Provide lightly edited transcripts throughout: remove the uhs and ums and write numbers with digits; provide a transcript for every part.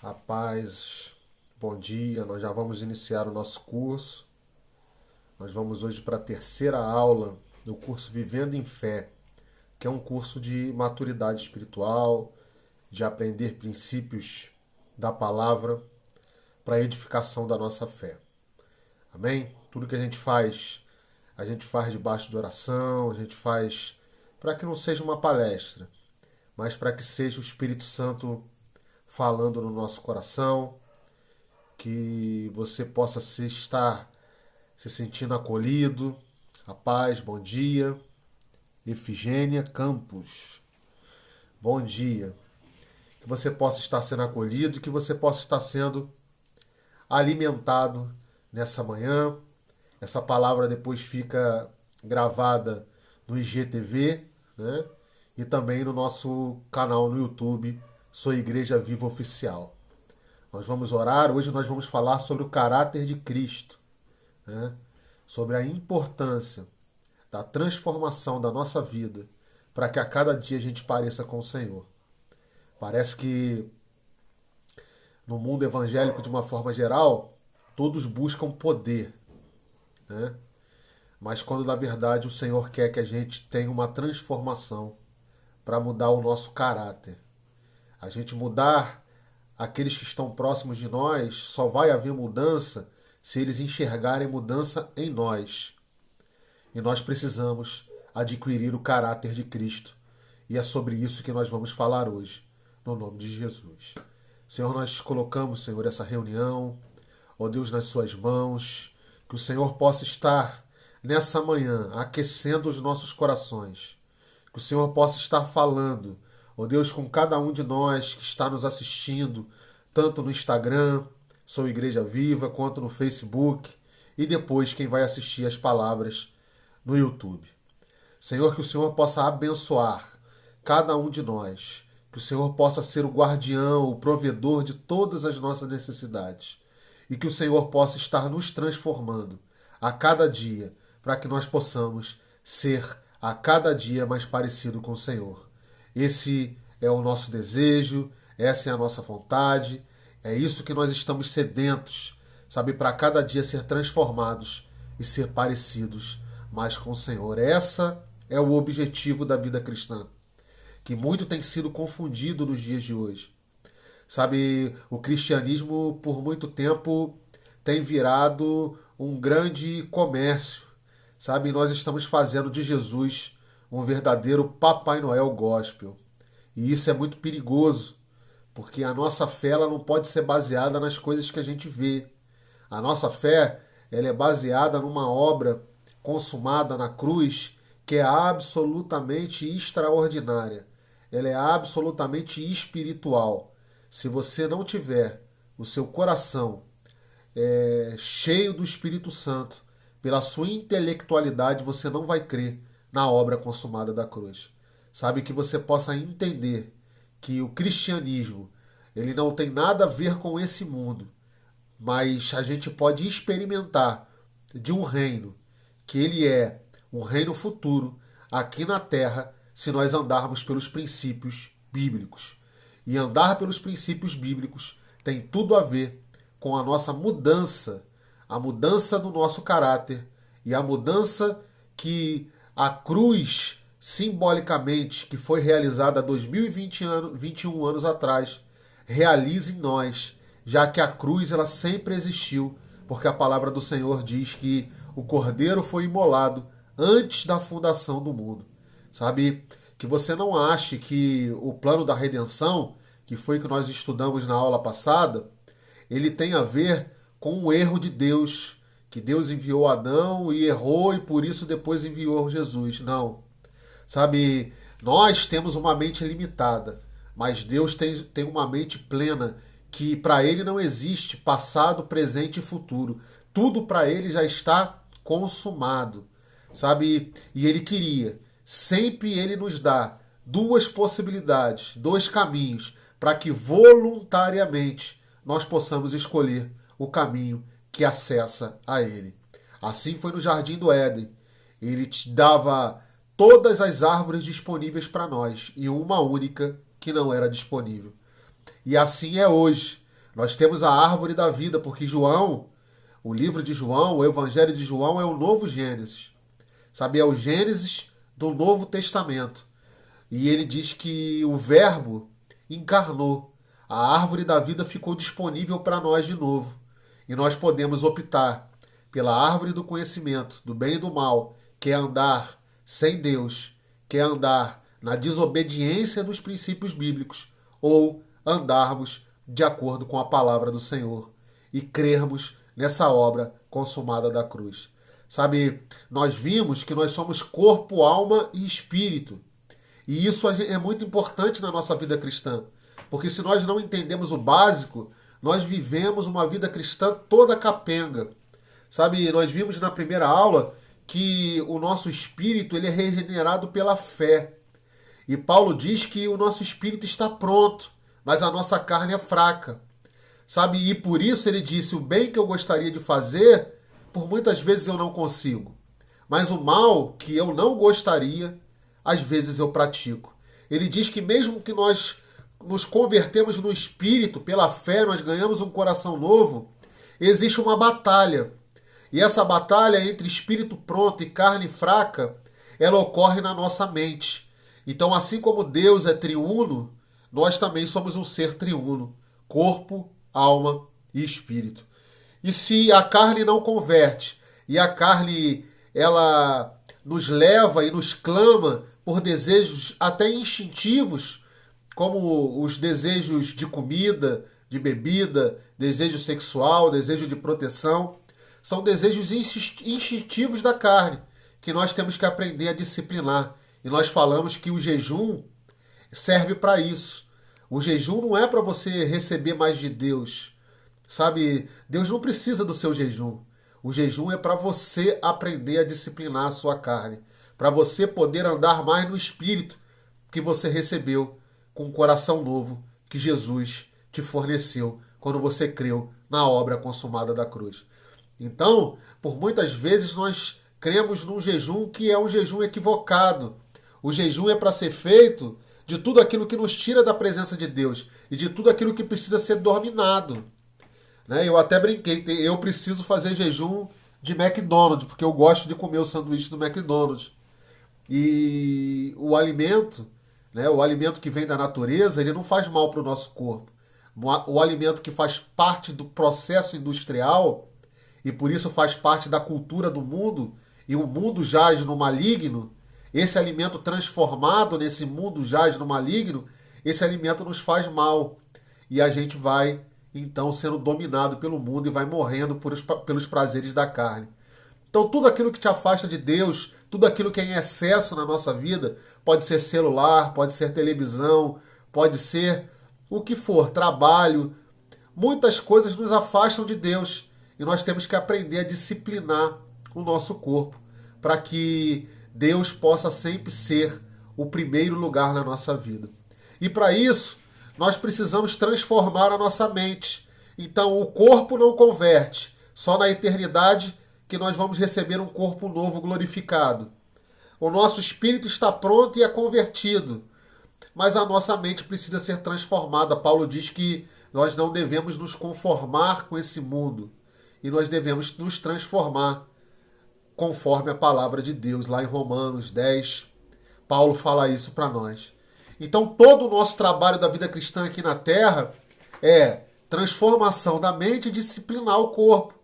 A paz, bom dia. Nós já vamos iniciar o nosso curso. Nós vamos hoje para a terceira aula do curso Vivendo em Fé, que é um curso de maturidade espiritual, de aprender princípios da palavra para a edificação da nossa fé. Amém? Tudo que a gente faz debaixo de oração, a gente faz para que não seja uma palestra, mas para que seja o Espírito Santo falando no nosso coração, que você possa estar se sentindo acolhido. A paz, bom dia. Efigênia Campos, bom dia. Que você possa estar sendo acolhido, que você possa estar sendo alimentado nessa manhã. Essa palavra depois fica gravada no IGTV, né? E também no nosso canal no YouTube, Sou Igreja Viva Oficial. Nós vamos orar, hoje nós vamos falar sobre o caráter de Cristo, né? Sobre a importância da transformação da nossa vida para que a cada dia a gente pareça com o Senhor. Parece que no mundo evangélico, de uma forma geral, todos buscam poder, né? Mas quando na verdade o Senhor quer que a gente tenha uma transformação para mudar o nosso caráter. A gente mudar aqueles que estão próximos de nós, só vai haver mudança se eles enxergarem mudança em nós. E nós precisamos adquirir o caráter de Cristo. E é sobre isso que nós vamos falar hoje, no nome de Jesus. Senhor, nós colocamos, Senhor, essa reunião, ó Deus, nas suas mãos, que o Senhor possa estar nessa manhã aquecendo os nossos corações, que o Senhor possa estar falando, ó Deus, com cada um de nós que está nos assistindo, tanto no Instagram, Sou Igreja Viva, quanto no Facebook, e depois quem vai assistir as palavras no YouTube. Senhor, que o Senhor possa abençoar cada um de nós, que o Senhor possa ser o guardião, o provedor de todas as nossas necessidades, e que o Senhor possa estar nos transformando a cada dia, para que nós possamos ser a cada dia mais parecido com o Senhor. Esse é o nosso desejo, essa é a nossa vontade, é isso que nós estamos sedentos, sabe, para cada dia ser transformados e ser parecidos mais com o Senhor. Essa é o objetivo da vida cristã, que muito tem sido confundido nos dias de hoje. Sabe, o cristianismo por muito tempo tem virado um grande comércio. Sabe, nós estamos fazendo de Jesus um verdadeiro Papai Noel gospel. E isso é muito perigoso, porque a nossa fé ela não pode ser baseada nas coisas que a gente vê. A nossa fé ela é baseada numa obra consumada na cruz que é absolutamente extraordinária. Ela é absolutamente espiritual. Se você não tiver o seu coração cheio do Espírito Santo, pela sua intelectualidade, você não vai crer na obra consumada da cruz. Sabe, que você possa entender que o cristianismo ele não tem nada a ver com esse mundo, mas a gente pode experimentar de um reino que ele é um reino futuro aqui na Terra se nós andarmos pelos princípios bíblicos. E andar pelos princípios bíblicos tem tudo a ver com a nossa mudança, a mudança do nosso caráter e a mudança que a cruz, simbolicamente, que foi realizada há 2021 anos atrás, realiza em nós, já que a cruz ela sempre existiu, porque a palavra do Senhor diz que o Cordeiro foi imolado antes da fundação do mundo. Sabe, que você não ache que o plano da redenção, que foi que nós estudamos na aula passada, ele tem a ver com o erro de Deus, que Deus enviou Adão e errou e por isso depois enviou Jesus. Não. Sabe, nós temos uma mente limitada, mas Deus tem uma mente plena, que para ele não existe passado, presente e futuro. Tudo para ele já está consumado. Sabe, e ele queria, sempre ele nos dá duas possibilidades, dois caminhos, para que voluntariamente nós possamos escolher o caminho que acessa a ele. Assim foi no Jardim do Éden. Ele te dava todas as árvores disponíveis para nós e uma única que não era disponível. E assim é hoje. Nós temos a árvore da vida, porque João, o livro de João, o Evangelho de João é o novo Gênesis. Sabe, é o Gênesis do Novo Testamento. E ele diz que o Verbo encarnou. A árvore da vida ficou disponível para nós de novo. E nós podemos optar pela árvore do conhecimento, do bem e do mal, que é andar sem Deus, que é andar na desobediência dos princípios bíblicos, ou andarmos de acordo com a palavra do Senhor e crermos nessa obra consumada da cruz. Sabe, nós vimos que nós somos corpo, alma e espírito. E isso é muito importante na nossa vida cristã. Porque se nós não entendemos o básico, nós vivemos uma vida cristã toda capenga. Sabe, nós vimos na primeira aula que o nosso espírito ele é regenerado pela fé. E Paulo diz que o nosso espírito está pronto, mas a nossa carne é fraca. Sabe, e por isso ele disse, o bem que eu gostaria de fazer, por muitas vezes eu não consigo. Mas o mal que eu não gostaria, às vezes eu pratico. Ele diz que mesmo que nós nos convertemos no Espírito, pela fé, nós ganhamos um coração novo, existe uma batalha. E essa batalha entre espírito pronto e carne fraca, ela ocorre na nossa mente. Então, assim como Deus é triuno, nós também somos um ser triuno. Corpo, alma e espírito. E se a carne não converte, e a carne ela nos leva e nos clama por desejos até instintivos, como os desejos de comida, de bebida, desejo sexual, desejo de proteção, são desejos instintivos da carne, que nós temos que aprender a disciplinar. E nós falamos que o jejum serve para isso. O jejum não é para você receber mais de Deus. Sabe, Deus não precisa do seu jejum. O jejum é para você aprender a disciplinar a sua carne, para você poder andar mais no espírito que você recebeu com um coração novo que Jesus te forneceu quando você creu na obra consumada da cruz. Então, por muitas vezes nós cremos num jejum que é um jejum equivocado. O jejum é para ser feito de tudo aquilo que nos tira da presença de Deus e de tudo aquilo que precisa ser dominado. Né? Eu até brinquei, eu preciso fazer jejum de McDonald's, porque eu gosto de comer o sanduíche do McDonald's. E o alimento, né, o alimento que vem da natureza, ele não faz mal para o nosso corpo. O alimento que faz parte do processo industrial, e por isso faz parte da cultura do mundo, e o mundo jaz no maligno, esse alimento transformado nesse mundo jaz no maligno, esse alimento nos faz mal. E a gente vai, então, sendo dominado pelo mundo e vai morrendo pelos prazeres da carne. Então, tudo aquilo que te afasta de Deus, tudo aquilo que é em excesso na nossa vida, pode ser celular, pode ser televisão, pode ser o que for, trabalho. Muitas coisas nos afastam de Deus e nós temos que aprender a disciplinar o nosso corpo para que Deus possa sempre ser o primeiro lugar na nossa vida. E para isso, nós precisamos transformar a nossa mente. Então, o corpo não converte. Só na eternidade que nós vamos receber um corpo novo glorificado. O nosso espírito está pronto e é convertido. Mas a nossa mente precisa ser transformada. Paulo diz que nós não devemos nos conformar com esse mundo. E nós devemos nos transformar conforme a palavra de Deus. Lá em Romanos 10, Paulo fala isso para nós. Então, todo o nosso trabalho da vida cristã aqui na Terra é transformação da mente e disciplinar o corpo.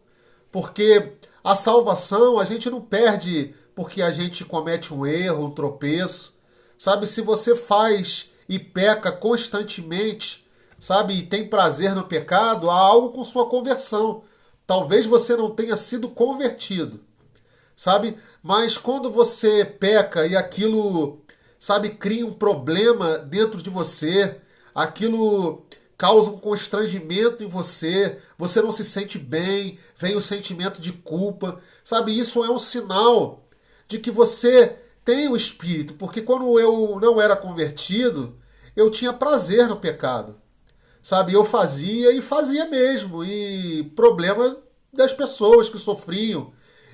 Porque a salvação a gente não perde porque a gente comete um erro, um tropeço. Sabe, se você faz e peca constantemente, sabe, e tem prazer no pecado, há algo com sua conversão. Talvez você não tenha sido convertido, sabe? Mas quando você peca e aquilo, sabe, cria um problema dentro de você, aquilo causa um constrangimento em você, você não se sente bem, vem o sentimento de culpa, sabe? Isso é um sinal de que você tem o Espírito, porque quando eu não era convertido, eu tinha prazer no pecado, sabe? Eu fazia e fazia mesmo, e problema das pessoas que sofriam,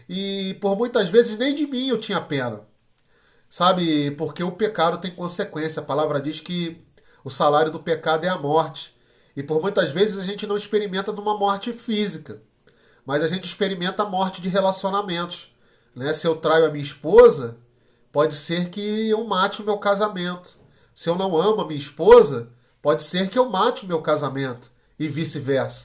e por muitas vezes nem de mim eu tinha pena, sabe? Porque o pecado tem consequência. A palavra diz que o salário do pecado é a morte. E por muitas vezes a gente não experimenta de uma morte física, mas a gente experimenta a morte de relacionamentos. Né? Se eu traio a minha esposa, pode ser que eu mate o meu casamento. Se eu não amo a minha esposa, pode ser que eu mate o meu casamento. E vice-versa.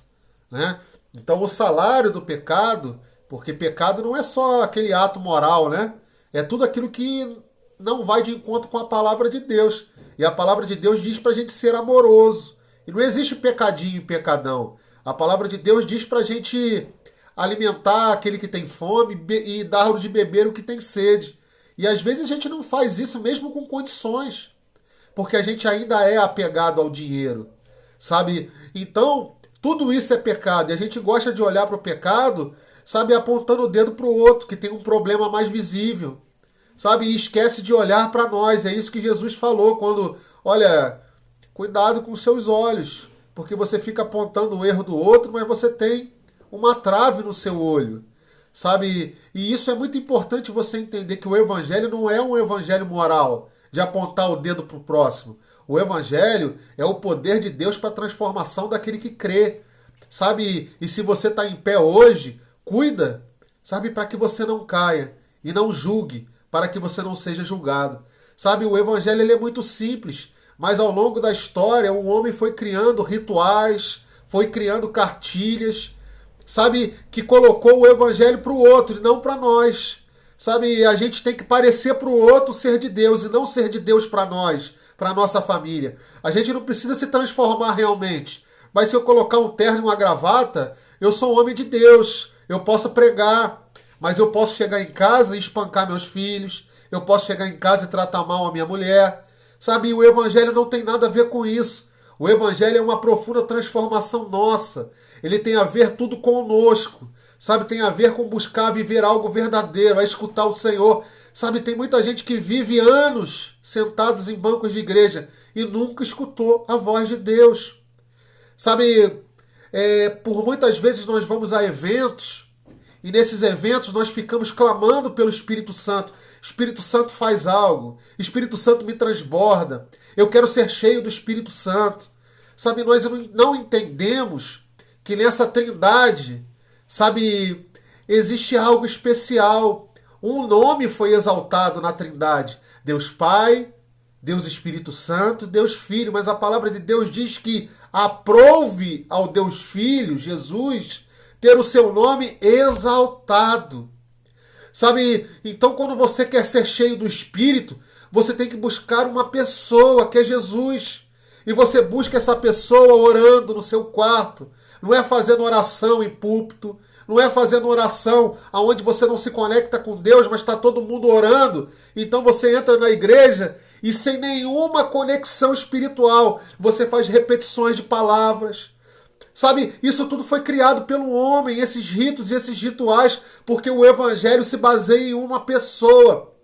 Né? Então o salário do pecado, porque pecado não é só aquele ato moral, né? É tudo aquilo que não vai de encontro com a palavra de Deus. E a palavra de Deus diz para a gente ser amoroso. E não existe pecadinho e pecadão. A palavra de Deus diz para a gente alimentar aquele que tem fome e dar de beber o que tem sede. E às vezes a gente não faz isso mesmo com condições, porque a gente ainda é apegado ao dinheiro, sabe? Então, tudo isso é pecado. E a gente gosta de olhar para o pecado, sabe, apontando o dedo para o outro, que tem um problema mais visível, sabe? E esquece de olhar para nós. É isso que Jesus falou quando, olha, cuidado com os seus olhos, porque você fica apontando o erro do outro, mas você tem uma trave no seu olho, sabe? E isso é muito importante você entender, que o evangelho não é um evangelho moral, de apontar o dedo para o próximo. O evangelho é o poder de Deus para a transformação daquele que crê, sabe? E se você está em pé hoje, cuida, sabe? Para que você não caia, e não julgue, para que você não seja julgado. Sabe, o evangelho ele é muito simples, mas ao longo da história o homem foi criando rituais, foi criando cartilhas, sabe, que colocou o evangelho para o outro e não para nós. Sabe, a gente tem que parecer para o outro ser de Deus e não ser de Deus para nós, para a nossa família. A gente não precisa se transformar realmente, mas se eu colocar um terno e uma gravata, eu sou um homem de Deus, eu posso pregar, mas eu posso chegar em casa e espancar meus filhos, eu posso chegar em casa e tratar mal a minha mulher. Sabe, e o evangelho não tem nada a ver com isso. O evangelho é uma profunda transformação nossa. Ele tem a ver tudo conosco. Sabe, tem a ver com buscar viver algo verdadeiro, a escutar o Senhor. Sabe, tem muita gente que vive anos sentados em bancos de igreja e nunca escutou a voz de Deus. Sabe, por muitas vezes nós vamos a eventos e nesses eventos nós ficamos clamando pelo Espírito Santo. Espírito Santo faz algo. Espírito Santo me transborda. Eu quero ser cheio do Espírito Santo. Sabe, nós não entendemos que nessa trindade, sabe, existe algo especial. Um nome foi exaltado na trindade. Deus Pai, Deus Espírito Santo, Deus Filho. Mas a palavra de Deus diz que aprove ao Deus Filho, Jesus, ter o seu nome exaltado. Sabe, então quando você quer ser cheio do Espírito, você tem que buscar uma pessoa, que é Jesus. E você busca essa pessoa orando no seu quarto. Não é fazendo oração em púlpito, não é fazendo oração onde você não se conecta com Deus, mas está todo mundo orando. Então você entra na igreja e sem nenhuma conexão espiritual, você faz repetições de palavras. Sabe, isso tudo foi criado pelo homem, esses ritos e esses rituais, porque o evangelho se baseia em uma pessoa.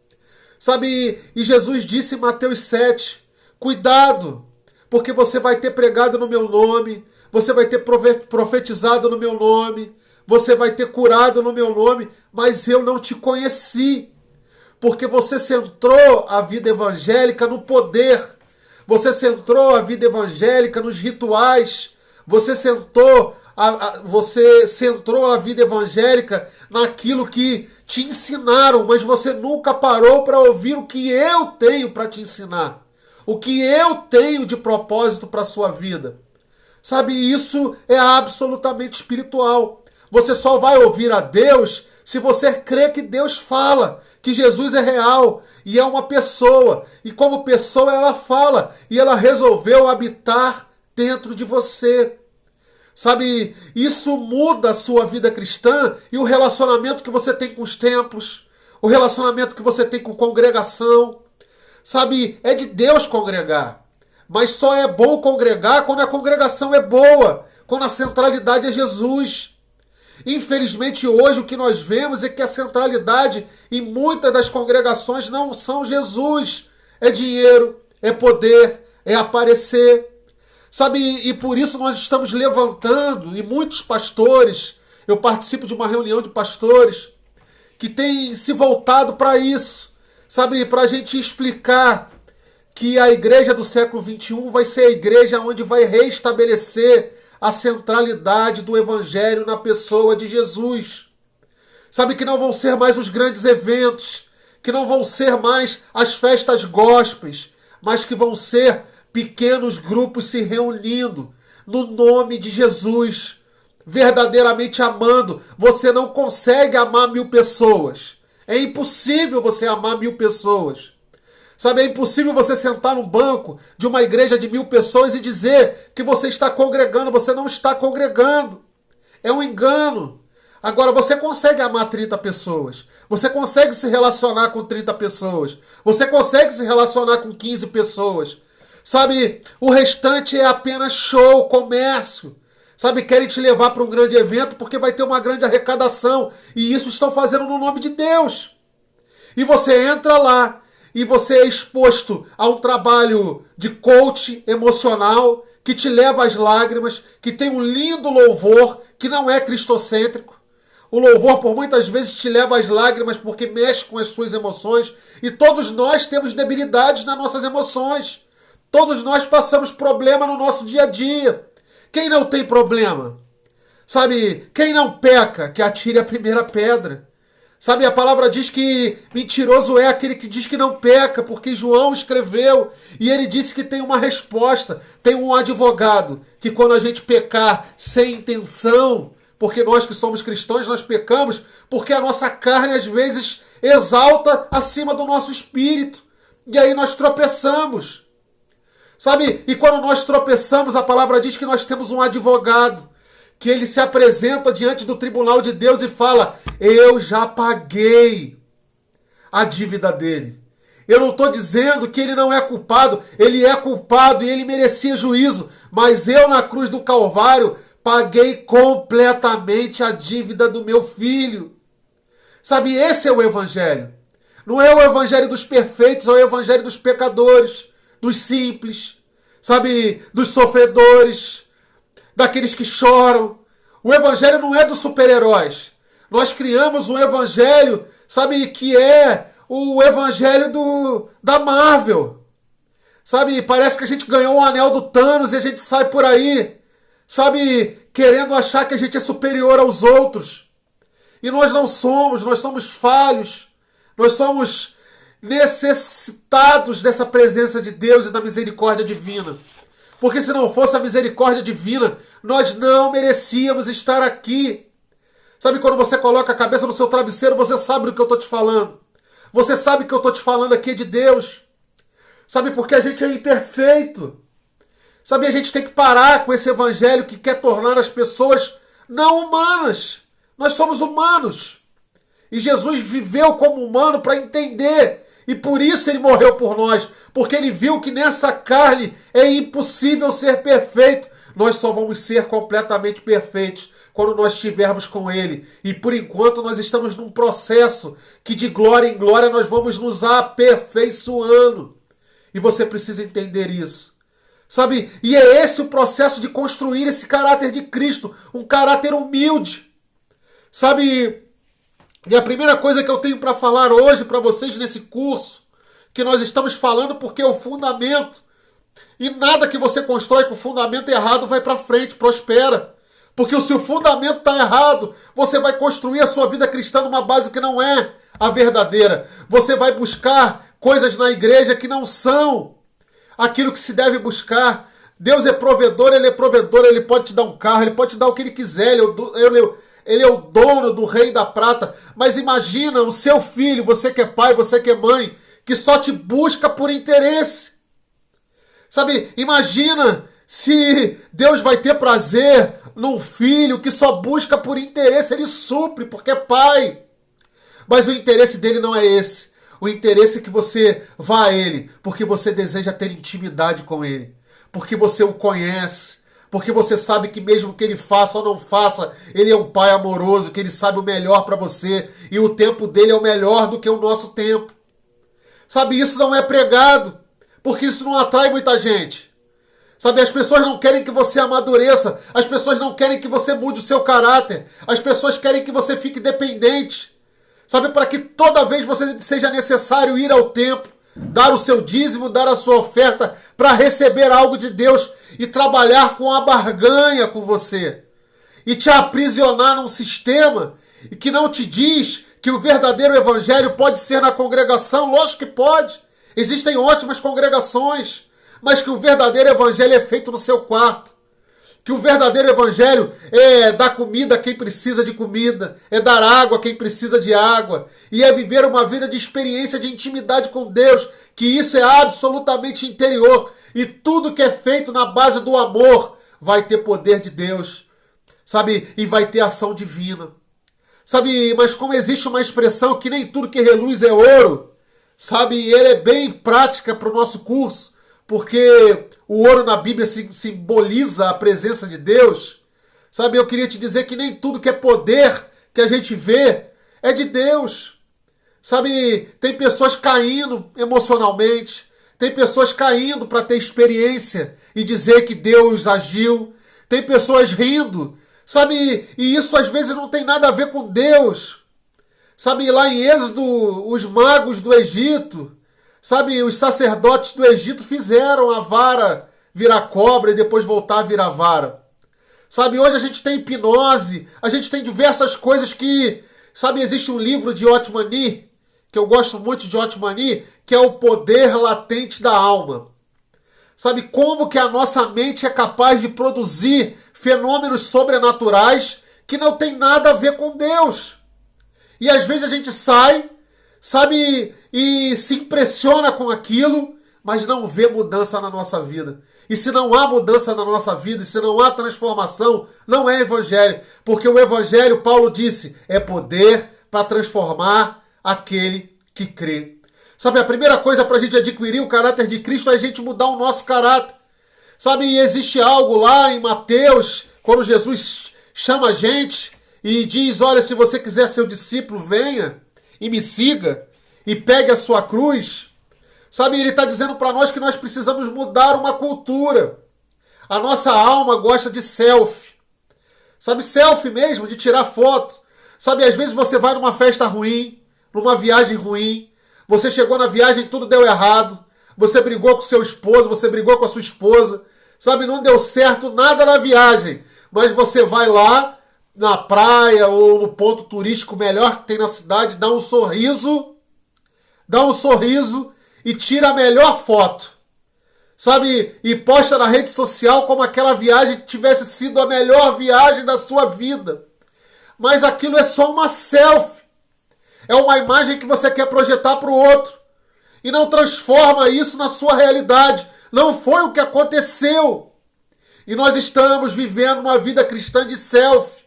Sabe, e Jesus disse em Mateus 7, cuidado, porque você vai ter pregado no meu nome, você vai ter profetizado no meu nome, você vai ter curado no meu nome, mas eu não te conheci, porque você centrou a vida evangélica no poder, você centrou a vida evangélica nos rituais, você centrou a vida evangélica naquilo que te ensinaram, mas você nunca parou para ouvir o que eu tenho para te ensinar, o que eu tenho de propósito para a sua vida. Sabe, isso é absolutamente espiritual. Você só vai ouvir a Deus se você crê que Deus fala, que Jesus é real e é uma pessoa. E como pessoa ela fala e ela resolveu habitar dentro de você. Sabe, isso muda a sua vida cristã e o relacionamento que você tem com os templos, o relacionamento que você tem com congregação. Sabe, é de Deus congregar. Mas só é bom congregar quando a congregação é boa, quando a centralidade é Jesus. Infelizmente hoje o que nós vemos é que a centralidade em muitas das congregações não são Jesus. É dinheiro, é poder, é aparecer. Sabe, e por isso nós estamos levantando, e muitos pastores, eu participo de uma reunião de pastores, que têm se voltado para isso, sabe, para a gente explicar que a igreja do século XXI vai ser a igreja onde vai restabelecer a centralidade do evangelho na pessoa de Jesus. Sabe, que não vão ser mais os grandes eventos, que não vão ser mais as festas gospels, mas que vão ser pequenos grupos se reunindo no nome de Jesus, verdadeiramente amando. Você não consegue amar 1000 pessoas. É impossível você amar 1000 pessoas. Sabe, é impossível você sentar no banco de uma igreja de 1000 pessoas e dizer que você está congregando. Você não está congregando. É um engano. Agora, você consegue amar 30 pessoas. Você consegue se relacionar com 30 pessoas. Você consegue se relacionar com 15 pessoas. Sabe, o restante é apenas show, comércio. Sabe, querem te levar para um grande evento porque vai ter uma grande arrecadação. E isso estão fazendo no nome de Deus. E você entra lá e você é exposto a um trabalho de coach emocional que te leva às lágrimas, que tem um lindo louvor que não é cristocêntrico. O louvor, por muitas vezes, te leva às lágrimas porque mexe com as suas emoções. E todos nós temos debilidades nas nossas emoções. Todos nós passamos problema no nosso dia a dia. Quem não tem problema? Sabe, quem não peca, que atire a primeira pedra. Sabe, a palavra diz que mentiroso é aquele que diz que não peca, porque João escreveu e ele disse que tem uma resposta, tem um advogado, que quando a gente pecar sem intenção, porque nós que somos cristãos, nós pecamos, porque a nossa carne às vezes exalta acima do nosso espírito, e aí nós tropeçamos. Sabe, e quando nós tropeçamos, a palavra diz que nós temos um advogado, que ele se apresenta diante do tribunal de Deus e fala: eu já paguei a dívida dele. Eu não estou dizendo que ele não é culpado, ele é culpado e ele merecia juízo, mas eu na cruz do Calvário paguei completamente a dívida do meu filho. Sabe, esse é o evangelho. Não é o evangelho dos perfeitos, é o evangelho dos pecadores, dos simples, sabe, dos sofredores, daqueles que choram. O evangelho não é dos super-heróis. Nós criamos um evangelho, sabe, que é o evangelho da Marvel. Sabe, parece que a gente ganhou o anel do Thanos e a gente sai por aí, sabe, querendo achar que a gente é superior aos outros. E nós não somos, nós somos falhos. Nós somos necessitados dessa presença de Deus e da misericórdia divina. Porque se não fosse a misericórdia divina, nós não merecíamos estar aqui. Sabe, quando você coloca a cabeça no seu travesseiro, você sabe do que eu estou te falando. Você sabe que eu estou te falando aqui de Deus. Sabe, porque a gente é imperfeito. Sabe, a gente tem que parar com esse evangelho que quer tornar as pessoas não humanas. Nós somos humanos. E Jesus viveu como humano para entender. E por isso ele morreu por nós. Porque ele viu que nessa carne é impossível ser perfeito. Nós só vamos ser completamente perfeitos quando nós estivermos com ele. E por enquanto nós estamos num processo que de glória em glória nós vamos nos aperfeiçoando. E você precisa entender isso. Sabe? E é esse o processo de construir esse caráter de Cristo. Um caráter humilde. Sabe? E a primeira coisa que eu tenho para falar hoje para vocês nesse curso, que nós estamos falando porque é o fundamento. E nada que você constrói com o fundamento errado vai para frente, prospera. Porque se o fundamento está errado, você vai construir a sua vida cristã numa base que não é a verdadeira. Você vai buscar coisas na igreja que não são aquilo que se deve buscar. Deus é provedor, ele pode te dar um carro, ele pode te dar o que ele quiser, ele é o dono do rei da prata. Mas imagina o seu filho, você que é pai, você que é mãe, que só te busca por interesse. Sabe, imagina se Deus vai ter prazer num filho que só busca por interesse. Ele supre porque é pai. Mas o interesse dele não é esse. O interesse é que você vá a ele porque você deseja ter intimidade com ele. Porque você o conhece. Porque você sabe que mesmo que ele faça ou não faça, ele é um pai amoroso, que ele sabe o melhor para você. E o tempo dele é o melhor do que o nosso tempo. Sabe, isso não é pregado. Porque isso não atrai muita gente. Sabe, as pessoas não querem que você amadureça. As pessoas não querem que você mude o seu caráter. As pessoas querem que você fique dependente. Sabe, para que toda vez você seja necessário ir ao templo. dar o seu dízimo, dar a sua oferta para receber algo de Deus e trabalhar com a barganha com você. E te aprisionar num sistema que não te diz que o verdadeiro evangelho pode ser na congregação. Lógico que pode. Existem ótimas congregações, mas que o verdadeiro evangelho é feito no seu quarto. Que o verdadeiro evangelho é dar comida a quem precisa de comida, é dar água a quem precisa de água, e é viver uma vida de experiência, de intimidade com Deus, que isso é absolutamente interior, e tudo que é feito na base do amor vai ter poder de Deus, sabe? E vai ter ação divina. Sabe, mas como existe uma expressão que nem tudo que reluz é ouro, sabe, e ele é bem prática para o nosso curso, porque o ouro na Bíblia simboliza a presença de Deus. Sabe, eu queria te dizer que nem tudo que é poder que a gente vê é de Deus. Sabe, tem pessoas caindo emocionalmente, tem pessoas caindo para ter experiência e dizer que Deus agiu, tem pessoas rindo, sabe, e isso às vezes não tem nada a ver com Deus. Sabe, lá em Êxodo, os magos do Egito, sabe, os sacerdotes do Egito fizeram a vara virar cobra e depois voltar a virar vara. Sabe, hoje a gente tem hipnose, a gente tem diversas coisas que... Sabe, existe um livro de Otmani, que eu gosto muito de Otmani, que é o poder latente da alma. Sabe, como que a nossa mente é capaz de produzir fenômenos sobrenaturais que não tem nada a ver com Deus. E às vezes a gente sai, sabe, e se impressiona com aquilo, mas não vê mudança na nossa vida. E se não há mudança na nossa vida, e se não há transformação, não é evangelho. Porque o evangelho, Paulo disse, é poder para transformar aquele que crê. Sabe, a primeira coisa para a gente adquirir o caráter de Cristo é a gente mudar o nosso caráter. Sabe, e existe algo lá em Mateus, quando Jesus chama a gente e diz, olha, se você quiser ser discípulo, venha e me siga e pegue a sua cruz. Sabe, ele está dizendo para nós que nós precisamos mudar uma cultura. A nossa alma gosta de selfie. Sabe, selfie mesmo, de tirar foto. Sabe, às vezes você vai numa festa ruim, numa viagem ruim, você chegou na viagem e tudo deu errado, você brigou com seu esposo, você brigou com a sua esposa, sabe, não deu certo nada na viagem, mas você vai lá na praia ou no ponto turístico melhor que tem na cidade, dá um sorriso e tira a melhor foto, sabe, e posta na rede social como aquela viagem tivesse sido a melhor viagem da sua vida. Mas aquilo é só uma selfie. É uma imagem que você quer projetar para o outro. E não transforma isso na sua realidade. Não foi o que aconteceu. E nós estamos vivendo uma vida cristã de selfie.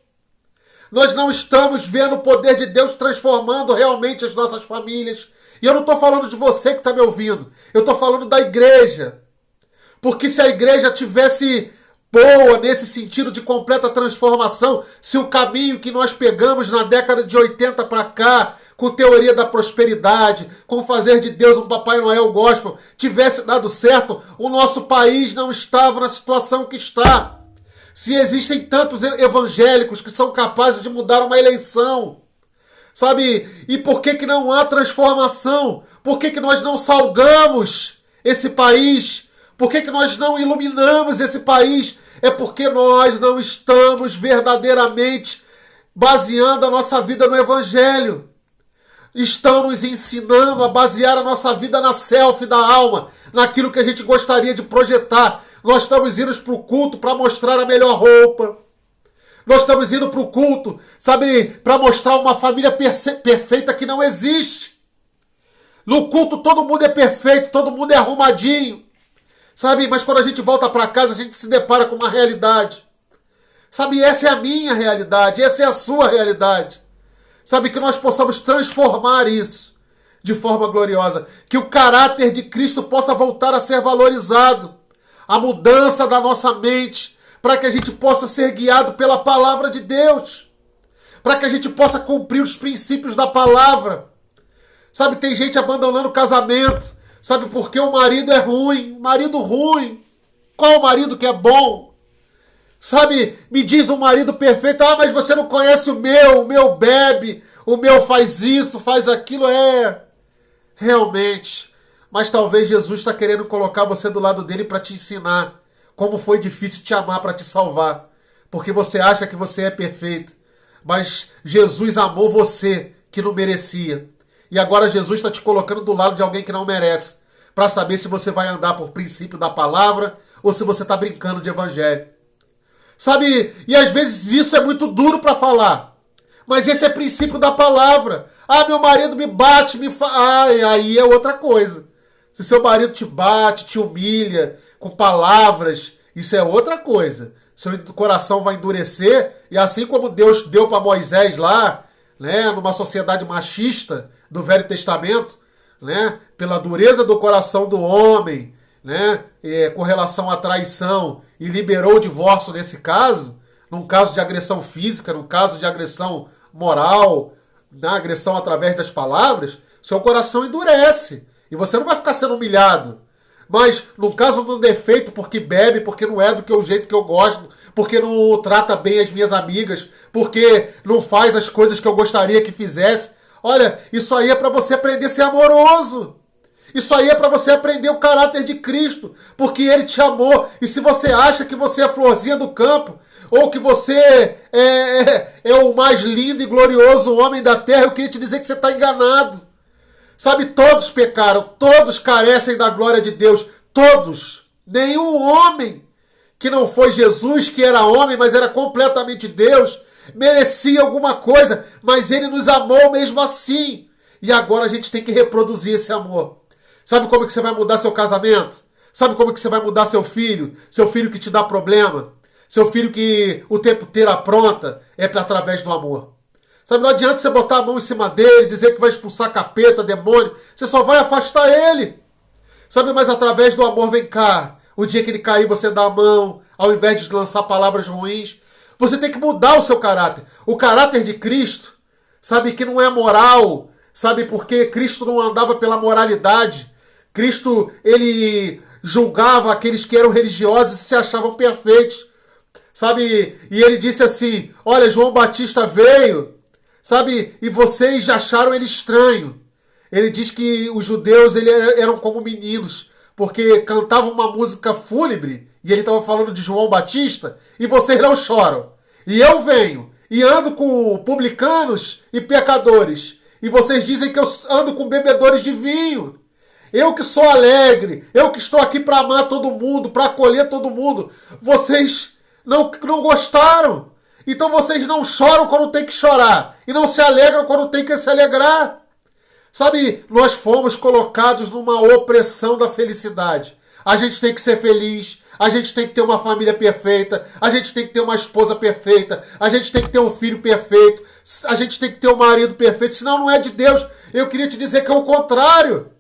Nós não estamos vendo o poder de Deus transformando realmente as nossas famílias. E eu não estou falando de você que está me ouvindo. Eu estou falando da igreja. Porque se a igreja tivesse boa nesse sentido de completa transformação, se o caminho que nós pegamos na década de 80 para cá, com teoria da prosperidade, com fazer de Deus um Papai Noel gospel, tivesse dado certo, o nosso país não estava na situação que está. Se existem tantos evangélicos que são capazes de mudar uma eleição, sabe? E por que não há transformação? Por que nós não salgamos esse país? Por que nós não iluminamos esse país? É porque nós não estamos verdadeiramente baseando a nossa vida no Evangelho. Estão nos ensinando a basear a nossa vida na selfie da alma, naquilo que a gente gostaria de projetar. Nós estamos indo para o culto para mostrar a melhor roupa. Nós estamos indo para o culto, sabe, para mostrar uma família perfeita que não existe. No culto todo mundo é perfeito, todo mundo é arrumadinho. Sabe, mas quando a gente volta para casa, a gente se depara com uma realidade. Sabe, essa é a minha realidade, essa é a sua realidade. Sabe, que nós possamos transformar isso de forma gloriosa. Que o caráter de Cristo possa voltar a ser valorizado. A mudança da nossa mente, para que a gente possa ser guiado pela palavra de Deus. Para que a gente possa cumprir os princípios da palavra. Sabe, tem gente abandonando o casamento. Sabe, porque o marido é ruim. Marido ruim. Qual o marido que é bom? Sabe, me diz um marido perfeito. Ah, mas você não conhece o meu bebe, o meu faz isso, faz aquilo. Realmente, Mas talvez Jesus está querendo colocar você do lado dele para te ensinar como foi difícil te amar para te salvar. Porque você acha que você é perfeito. Mas Jesus amou você que não merecia. E agora Jesus está te colocando do lado de alguém que não merece. Para saber se você vai andar por princípio da palavra ou se você está brincando de evangelho. Sabe, e às vezes isso é muito duro para falar. Mas esse é princípio da palavra. Ah, meu marido me bate, aí é outra coisa. Se seu marido te bate, te humilha com palavras, isso é outra coisa. Seu coração vai endurecer e assim como Deus deu para Moisés lá, né, numa sociedade machista do Velho Testamento, né, pela dureza do coração do homem, né, com relação à traição, e liberou o divórcio nesse caso, num caso de agressão física, num caso de agressão moral, na agressão através das palavras, seu coração endurece. E você não vai ficar sendo humilhado. Mas, no caso do defeito, porque bebe, porque não é do que o jeito que eu gosto, porque não trata bem as minhas amigas, porque não faz as coisas que eu gostaria que fizesse, olha, isso aí é para você aprender a ser amoroso. Isso aí é para você aprender o caráter de Cristo, porque Ele te amou. E se você acha que você é a florzinha do campo, ou que você é o mais lindo e glorioso homem da terra, eu queria te dizer que você está enganado. Sabe, todos pecaram, todos carecem da glória de Deus, todos. Nenhum homem que não foi Jesus, que era homem, mas era completamente Deus, merecia alguma coisa, mas Ele nos amou mesmo assim. E agora a gente tem que reproduzir esse amor. Sabe como que você vai mudar seu casamento? Sabe como que você vai mudar seu filho? Seu filho que te dá problema? Seu filho que o tempo inteiro apronta? É através do amor. Sabe, não adianta você botar a mão em cima dele, dizer que vai expulsar capeta, demônio. Você só vai afastar ele. Sabe, mas através do amor, vem cá. O dia que ele cair, você dá a mão, ao invés de lançar palavras ruins. Você tem que mudar o seu caráter. O caráter de Cristo, sabe, que não é moral. Sabe, porque Cristo não andava pela moralidade. Cristo, ele julgava aqueles que eram religiosos e se achavam perfeitos. Sabe, e ele disse assim, olha, João Batista veio, sabe, e vocês já acharam ele estranho. Ele diz que os judeus eram como meninos, porque cantavam uma música fúnebre, e ele estava falando de João Batista, e vocês não choram. E eu venho, e ando com publicanos e pecadores, e vocês dizem que eu ando com bebedores de vinho. Eu que sou alegre, eu que estou aqui para amar todo mundo, para acolher todo mundo. Vocês não gostaram. Então vocês não choram quando tem que chorar. E não se alegram quando tem que se alegrar. Sabe, nós fomos colocados numa opressão da felicidade. A gente tem que ser feliz. A gente tem que ter uma família perfeita. A gente tem que ter uma esposa perfeita. A gente tem que ter um filho perfeito. A gente tem que ter um marido perfeito. Senão não é de Deus. Eu queria te dizer que é o contrário.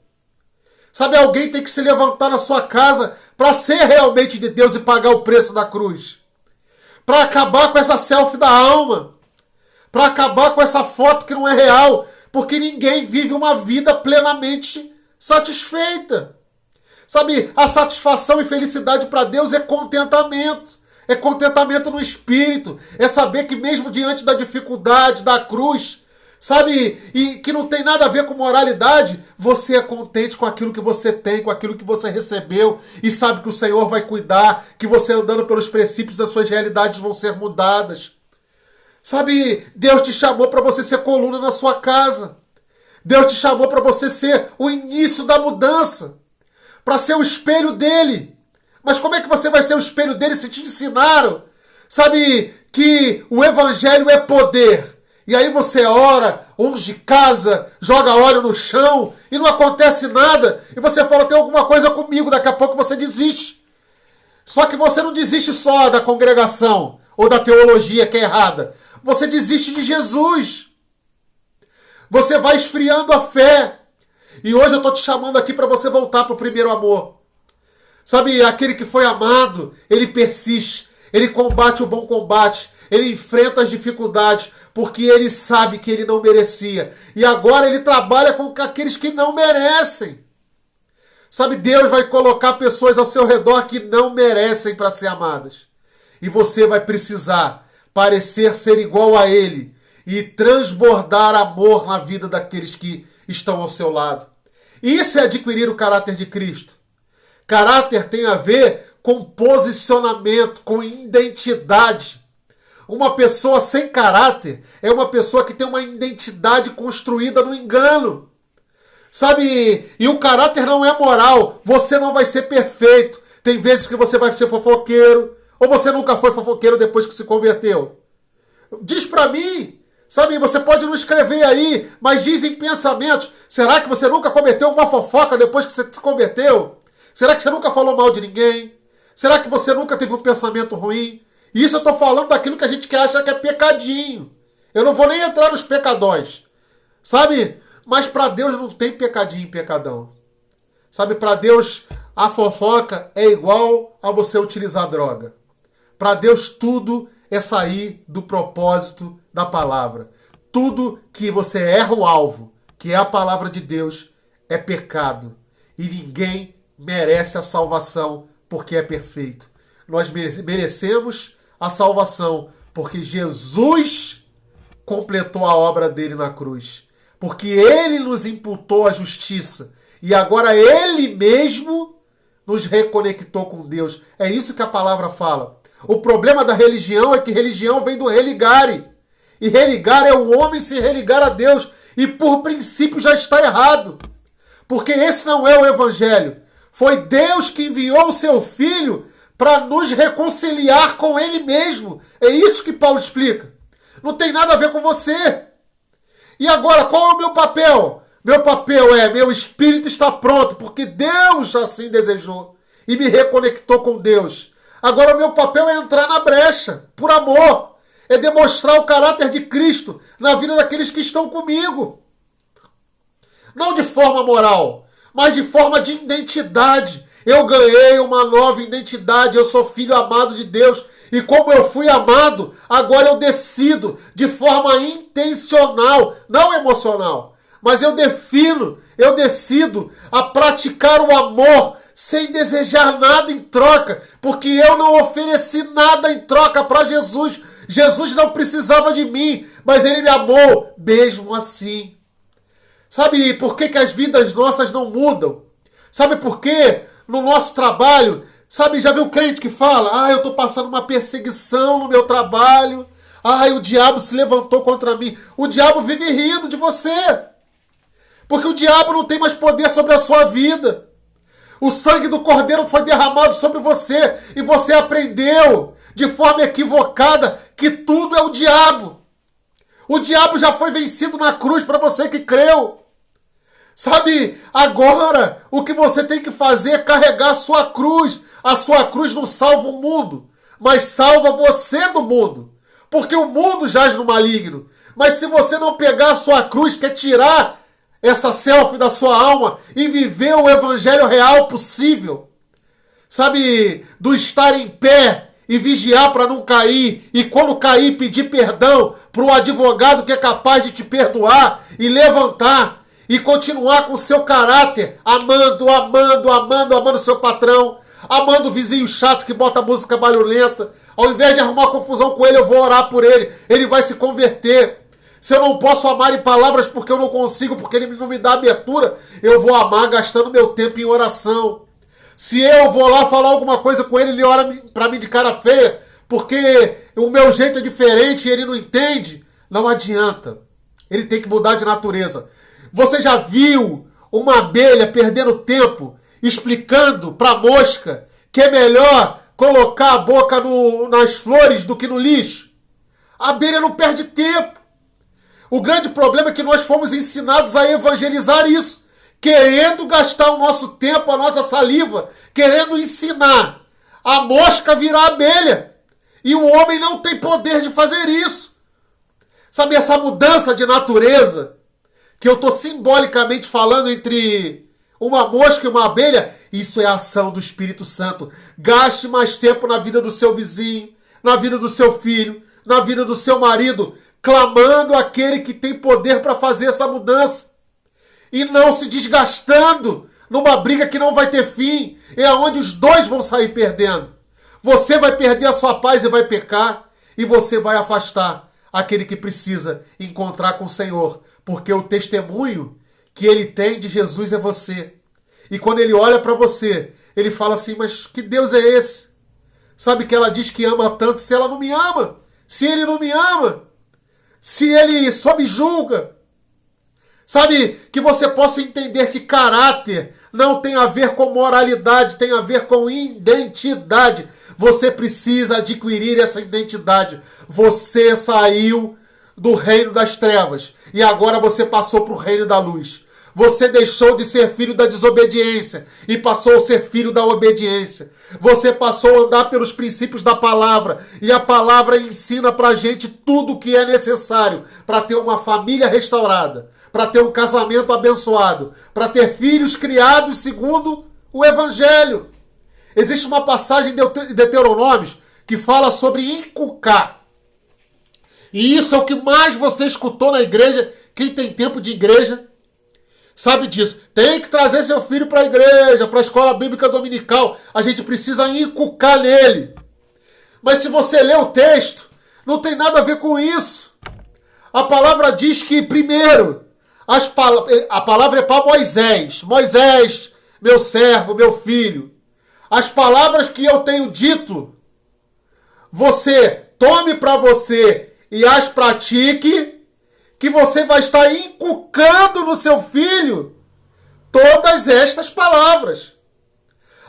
Sabe, alguém tem que se levantar na sua casa para ser realmente de Deus e pagar o preço da cruz. Para acabar com essa selfie da alma. Para acabar com essa foto que não é real. Porque ninguém vive uma vida plenamente satisfeita. Sabe, a satisfação e felicidade para Deus é contentamento. É contentamento no espírito. É saber que mesmo diante da dificuldade, da cruz, sabe, e que não tem nada a ver com moralidade, você é contente com aquilo que você tem, com aquilo que você recebeu, e sabe que o Senhor vai cuidar, que você andando pelos princípios, as suas realidades vão ser mudadas. Sabe, Deus te chamou para você ser coluna na sua casa. Deus te chamou para você ser o início da mudança, para ser o espelho dele. Mas como é que você vai ser o espelho dele se te ensinaram, sabe, que o evangelho é poder? E aí você ora, unge casa, joga óleo no chão e não acontece nada. E você fala, tem alguma coisa comigo, daqui a pouco você desiste. Só que você não desiste só da congregação ou da teologia que é errada. Você desiste de Jesus. Você vai esfriando a fé. E hoje eu estou te chamando aqui para você voltar para o primeiro amor. Sabe, aquele que foi amado, ele persiste, ele combate o bom combate, ele enfrenta as dificuldades, porque ele sabe que ele não merecia. E agora ele trabalha com aqueles que não merecem. Sabe, Deus vai colocar pessoas ao seu redor que não merecem para ser amadas. E você vai precisar parecer ser igual a ele e transbordar amor na vida daqueles que estão ao seu lado. Isso é adquirir o caráter de Cristo. Caráter tem a ver com posicionamento, com identidade. Uma pessoa sem caráter é uma pessoa que tem uma identidade construída no engano. Sabe? E o caráter não é moral. Você não vai ser perfeito. Tem vezes que você vai ser fofoqueiro. Ou você nunca foi fofoqueiro depois que se converteu? Diz pra mim. Sabe? Você pode não escrever aí, mas diz em pensamentos. Será que você nunca cometeu uma fofoca depois que você se converteu? Será que você nunca falou mal de ninguém? Será que você nunca teve um pensamento ruim? Isso eu estou falando daquilo que a gente acha que é pecadinho. Eu não vou nem entrar nos pecadões. Sabe? Mas para Deus não tem pecadinho e pecadão. Sabe? Para Deus a fofoca é igual a você utilizar droga. Para Deus tudo é sair do propósito da palavra. Tudo que você erra o alvo, que é a palavra de Deus, é pecado. E ninguém merece a salvação porque é perfeito. Nós merecemos a salvação porque Jesus completou a obra dele na cruz. Porque ele nos imputou a justiça. E agora ele mesmo nos reconectou com Deus. É isso que a palavra fala. O problema da religião é que religião vem do religare. E religar é o homem se religar a Deus. E por princípio já está errado. Porque esse não é o evangelho. Foi Deus que enviou o seu Filho para nos reconciliar com ele mesmo. É isso que Paulo explica. Não tem nada a ver com você. E agora, qual é o meu papel? Meu papel é, meu espírito está pronto, porque Deus assim desejou. E me reconectou com Deus. Agora o meu papel é entrar na brecha, por amor. É demonstrar o caráter de Cristo na vida daqueles que estão comigo. Não de forma moral, mas de forma de identidade. Eu ganhei uma nova identidade, eu sou filho amado de Deus. E como eu fui amado, agora eu decido de forma intencional, não emocional. Mas eu decido a praticar o amor sem desejar nada em troca. Porque eu não ofereci nada em troca para Jesus. Jesus não precisava de mim, mas ele me amou mesmo assim. Sabe por que as vidas nossas não mudam? Sabe por quê? No nosso trabalho, sabe, já viu crente que fala, eu estou passando uma perseguição no meu trabalho, o diabo se levantou contra mim. O diabo vive rindo de você, porque o diabo não tem mais poder sobre a sua vida. O sangue do Cordeiro foi derramado sobre você, e você aprendeu de forma equivocada que tudo é o diabo. O diabo já foi vencido na cruz para você que creu. Sabe, agora o que você tem que fazer é carregar a sua cruz. A sua cruz não salva o mundo, mas salva você do mundo. Porque o mundo jaz no maligno. Mas se você não pegar a sua cruz, que é tirar essa selfie da sua alma e viver o evangelho real possível, sabe, do estar em pé e vigiar para não cair, e quando cair pedir perdão para o advogado que é capaz de te perdoar e levantar, e continuar com o seu caráter, amando o seu patrão, amando o vizinho chato que bota música barulhenta. Ao invés de arrumar confusão com ele, eu vou orar por ele. Ele vai se converter. Se eu não posso amar em palavras porque eu não consigo, porque ele não me dá abertura, eu vou amar gastando meu tempo em oração. Se eu vou lá falar alguma coisa com ele ora para mim de cara feia, porque o meu jeito é diferente e ele não entende, não adianta. Ele tem que mudar de natureza. Você já viu uma abelha perdendo tempo explicando para a mosca que é melhor colocar a boca nas flores do que no lixo? A abelha não perde tempo. O grande problema é que nós fomos ensinados a evangelizar isso, querendo gastar o nosso tempo, a nossa saliva, querendo ensinar a mosca a virar abelha. E o homem não tem poder de fazer isso. Sabe, essa mudança de natureza que eu estou simbolicamente falando entre uma mosca e uma abelha, isso é a ação do Espírito Santo. Gaste mais tempo na vida do seu vizinho, na vida do seu filho, na vida do seu marido, clamando aquele que tem poder para fazer essa mudança. E não se desgastando numa briga que não vai ter fim. É onde os dois vão sair perdendo. Você vai perder a sua paz e vai pecar. E você vai afastar aquele que precisa encontrar com o Senhor. Porque o testemunho que ele tem de Jesus é você. E quando ele olha para você, ele fala assim, mas que Deus é esse? Sabe que ela diz que ama tanto se ela não me ama? Se ele não me ama? Se ele só me julga? Sabe, que você possa entender que caráter não tem a ver com moralidade, tem a ver com identidade. Você precisa adquirir essa identidade. Você saiu do reino das trevas e agora você passou para o reino da luz. Você deixou de ser filho da desobediência e passou a ser filho da obediência. Você passou a andar pelos princípios da palavra e a palavra ensina para a gente tudo o que é necessário para ter uma família restaurada, para ter um casamento abençoado, para ter filhos criados segundo o Evangelho. Existe uma passagem de Deuteronômios que fala sobre inculcar. E isso é o que mais você escutou na igreja. Quem tem tempo de igreja sabe disso. Tem que trazer seu filho para a igreja, para a escola bíblica dominical. A gente precisa inculcar nele. Mas se você ler o texto, não tem nada a ver com isso. A palavra diz que, primeiro, a palavra é para Moisés. Moisés, meu servo, meu filho. As palavras que eu tenho dito, você tome para você e as pratique, que você vai estar inculcando no seu filho todas estas palavras.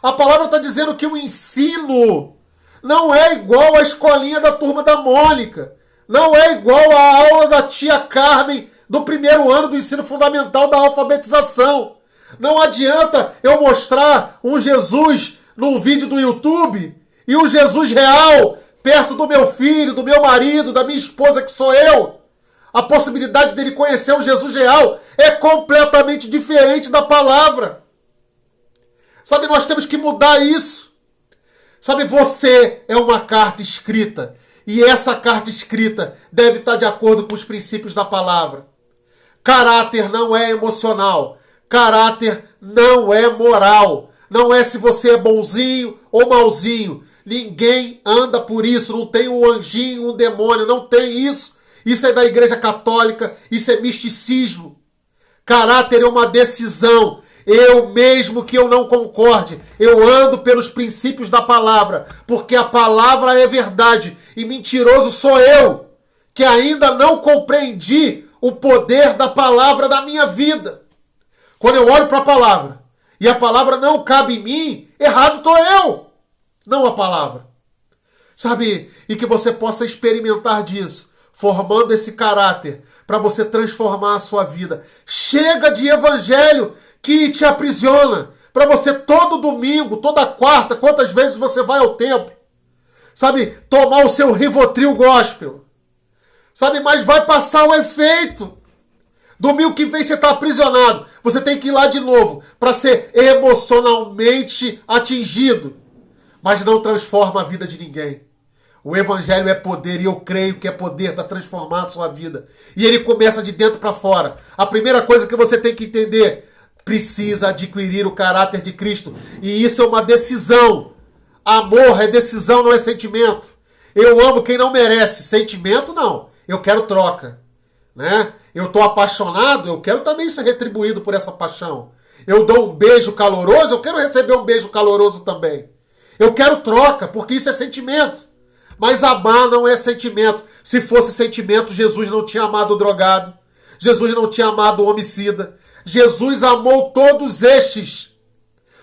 A palavra está dizendo que o ensino não é igual à escolinha da turma da Mônica, não é igual à aula da tia Carmen do primeiro ano do ensino fundamental da alfabetização. Não adianta eu mostrar um Jesus num vídeo do YouTube e um Jesus real perto do meu filho, do meu marido, da minha esposa, que sou eu. A possibilidade dele conhecer o Jesus real é completamente diferente da palavra. Sabe, nós temos que mudar isso. Sabe, você é uma carta escrita. E essa carta escrita deve estar de acordo com os princípios da palavra. Caráter não é emocional. Caráter não é moral. Não é se você é bonzinho ou malzinho. Ninguém anda por isso. Não tem um anjinho, um demônio. Não tem isso. Isso é da Igreja Católica. Isso é misticismo. Caráter é uma decisão. Eu mesmo que eu não concorde, eu ando pelos princípios da palavra. Porque a palavra é verdade. E mentiroso sou eu, que ainda não compreendi o poder da palavra na minha vida. Quando eu olho para a palavra e a palavra não cabe em mim, errado estou eu, não a palavra. Sabe? E que você possa experimentar disso, formando esse caráter para você transformar a sua vida. Chega de evangelho que te aprisiona, para você todo domingo, toda quarta, quantas vezes você vai ao templo, sabe? Tomar o seu Rivotril gospel, sabe? Mas vai passar o efeito. Domingo que vem você está aprisionado. Você tem que ir lá de novo para ser emocionalmente atingido. Mas não transforma a vida de ninguém. O evangelho é poder e eu creio que é poder para transformar a sua vida. E ele começa de dentro para fora. A primeira coisa que você tem que entender, precisa adquirir o caráter de Cristo. E isso é uma decisão. Amor é decisão, não é sentimento. Eu amo quem não merece. Sentimento, não. Eu quero troca. Né? Eu estou apaixonado, eu quero também ser retribuído por essa paixão. Eu dou um beijo caloroso, eu quero receber um beijo caloroso também. Eu quero troca, porque isso é sentimento. Mas amar não é sentimento. Se fosse sentimento, Jesus não tinha amado o drogado. Jesus não tinha amado o homicida. Jesus amou todos estes.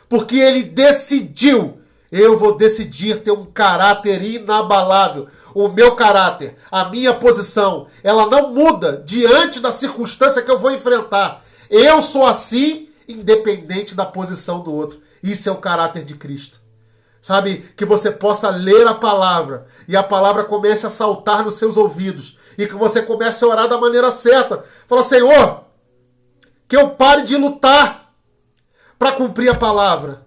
Porque ele decidiu. Eu vou decidir ter um caráter inabalável. O meu caráter, a minha posição, ela não muda diante da circunstância que eu vou enfrentar. Eu sou assim, independente da posição do outro. Isso é o caráter de Cristo. Sabe? Que você possa ler a palavra e a palavra comece a saltar nos seus ouvidos e que você comece a orar da maneira certa. Fala, Senhor, que eu pare de lutar para cumprir a palavra.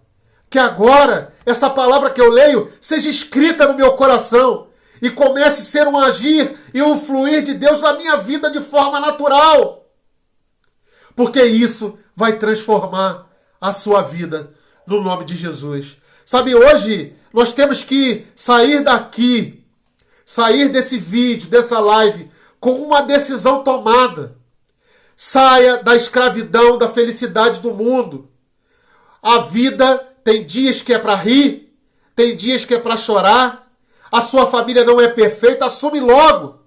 Que agora, essa palavra que eu leio seja escrita no meu coração e comece a ser um agir e um fluir de Deus na minha vida de forma natural. Porque isso vai transformar a sua vida no nome de Jesus. Sabe, hoje nós temos que sair daqui, sair desse vídeo, dessa live, com uma decisão tomada. Saia da escravidão, da felicidade do mundo. A vida tem dias que é para rir, tem dias que é para chorar. A sua família não é perfeita, assume logo.